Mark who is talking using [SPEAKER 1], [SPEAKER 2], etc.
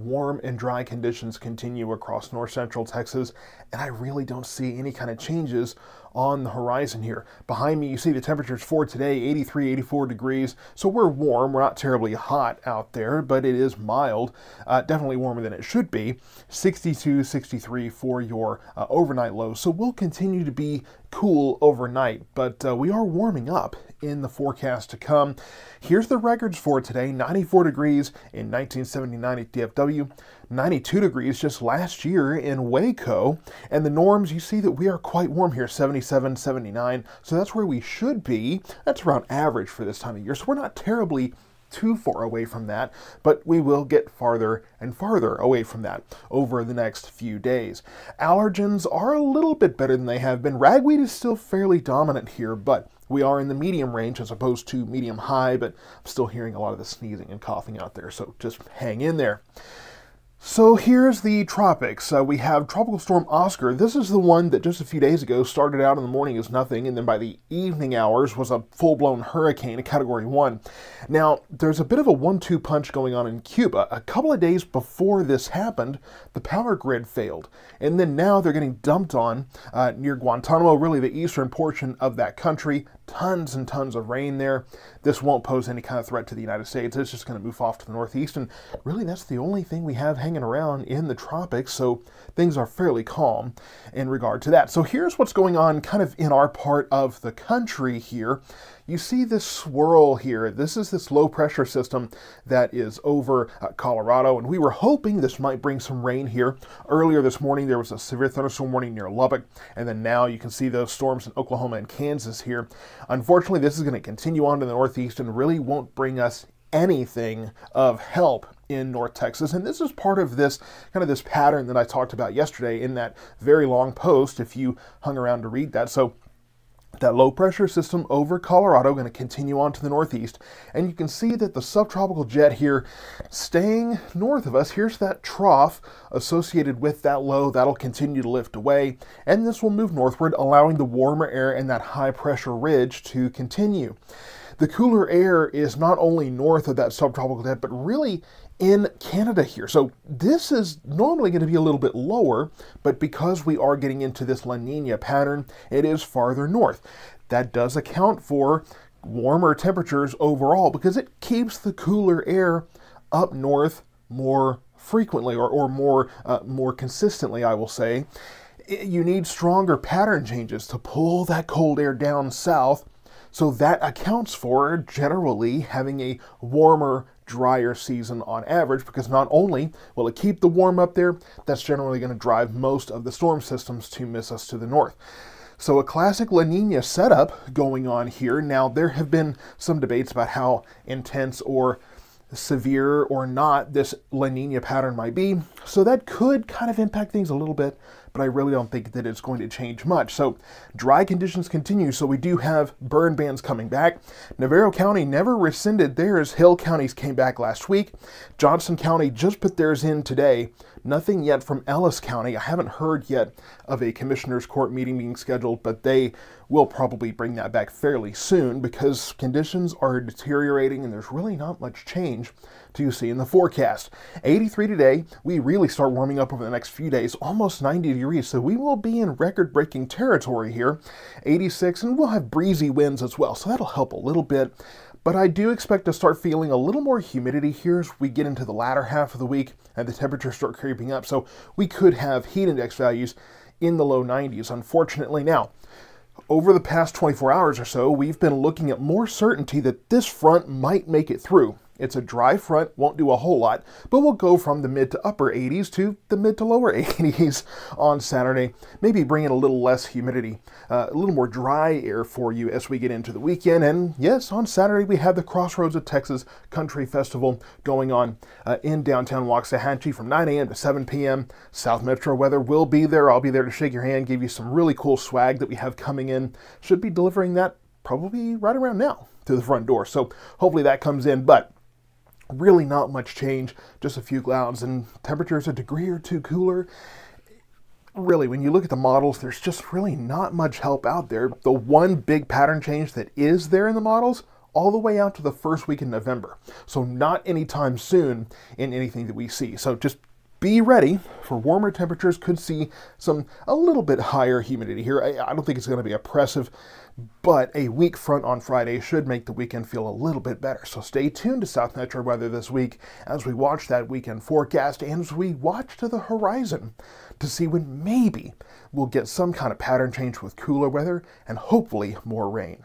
[SPEAKER 1] warm and dry conditions continue across north central Texas, and I really don't see any kind of changes on the horizon here. Behind me, you see the temperatures for today, 83, 84 degrees. So we're warm. We're not terribly hot out there, but it is mild. Definitely warmer than it should be. 62, 63 for your overnight lows. So we'll continue to be cool overnight, but we are warming up in the forecast to come. Here's the records for today: 94 degrees in 1979 at DFW, 92 degrees just last year in Waco, and the norms, you see that we are quite warm here, 77, 79, so that's where we should be. That's around average for this time of year, so we're not terribly too far away from that, but we will get farther and farther away from that over the next few days. Allergens are a little bit better than they have been. Ragweed is still fairly dominant here, but we are in the medium range as opposed to medium high, but I'm still hearing a lot of the sneezing and coughing out there, so just hang in there. So here's the tropics. We have Tropical Storm Oscar. This is the one that just a few days ago started out in the morning as nothing, and then by the evening hours was a full-blown hurricane, a Category 1. Now, there's a bit of a 1-2 punch going on in Cuba. A couple of days before this happened, the power grid failed, and then now they're getting dumped on near Guantanamo, really the eastern portion of that country. Tons and tons of rain there. This won't pose any kind of threat to the United States. It's just going to move off to the northeast, and really that's the only thing we have hanging around in the tropics, so things are fairly calm in regard to that. So here's what's going on kind of in our part of the country here. You see this swirl here. This is this low pressure system that is over Colorado, and we were hoping this might bring some rain here. Earlier this morning there was a severe thunderstorm warning near Lubbock, and then now you can see those storms in Oklahoma and Kansas here. Unfortunately, this is going to continue on to the northeast and really won't bring us anything of help in North Texas. And this is part of this kind of this pattern that I talked about yesterday in that very long post, if you hung around to read that. So that low pressure system over Colorado going to continue on to the northeast, and you can see that the subtropical jet here staying north of us. Here's that trough associated with that low that'll continue to lift away, and this will move northward, allowing the warmer air and that high pressure ridge to continue. The cooler air is not only north of that subtropical jet, but really in Canada here. So this is normally going to be a little bit lower, but because we are getting into this La Nina pattern, it is farther north. That does account for warmer temperatures overall because it keeps the cooler air up north more frequently or more consistently, I will say. You need stronger pattern changes to pull that cold air down south. So that accounts for generally having a warmer, drier season on average, because not only will it keep the warm up there, that's generally going to drive most of the storm systems to miss us to the north. So a classic La Nina setup going on here. Now, there have been some debates about how intense or severe or not this La Nina pattern might be, so that could kind of impact things a little bit, but I really don't think that it's going to change much. So dry conditions continue, so we do have burn bans coming back. Navarro County never rescinded theirs. Hill counties came back last week. Johnson County just put theirs in today. Nothing yet from Ellis County. I haven't heard yet of a commissioner's court meeting being scheduled, but they will probably bring that back fairly soon because conditions are deteriorating and there's really not much change to see in the forecast. 83 today. We really start warming up over the next few days, almost 90 degrees, so we will be in record-breaking territory here. 86, and we'll have breezy winds as well, so that'll help a little bit. But I do expect to start feeling a little more humidity here as we get into the latter half of the week and the temperatures start creeping up. So we could have heat index values in the low 90s, unfortunately. Now, over the past 24 hours or so, we've been looking at more certainty that this front might make it through. It's a dry front, won't do a whole lot, but we'll go from the mid to upper 80s to the mid to lower 80s on Saturday, maybe bringing a little less humidity, a little more dry air for you as we get into the weekend. And yes, on Saturday we have the Crossroads of Texas Country Festival going on in downtown Waxahachie from 9 a.m. to 7 p.m. South Metro weather will be there. I'll be there to shake your hand, give you some really cool swag that we have coming in. Should be delivering that probably right around now to the front door. So hopefully that comes in, but really not much change, just a few clouds and temperatures a degree or two cooler. Really, when you look at the models, there's just really not much help out there. The one big pattern change that is there in the models, all the way out to the first week in November. So not anytime soon in anything that we see. So just be ready for warmer temperatures. Could see a little bit higher humidity here. I don't think it's going to be oppressive, but a weak front on Friday should make the weekend feel a little bit better. So stay tuned to South Metro weather this week as we watch that weekend forecast and as we watch to the horizon to see when maybe we'll get some kind of pattern change with cooler weather and hopefully more rain.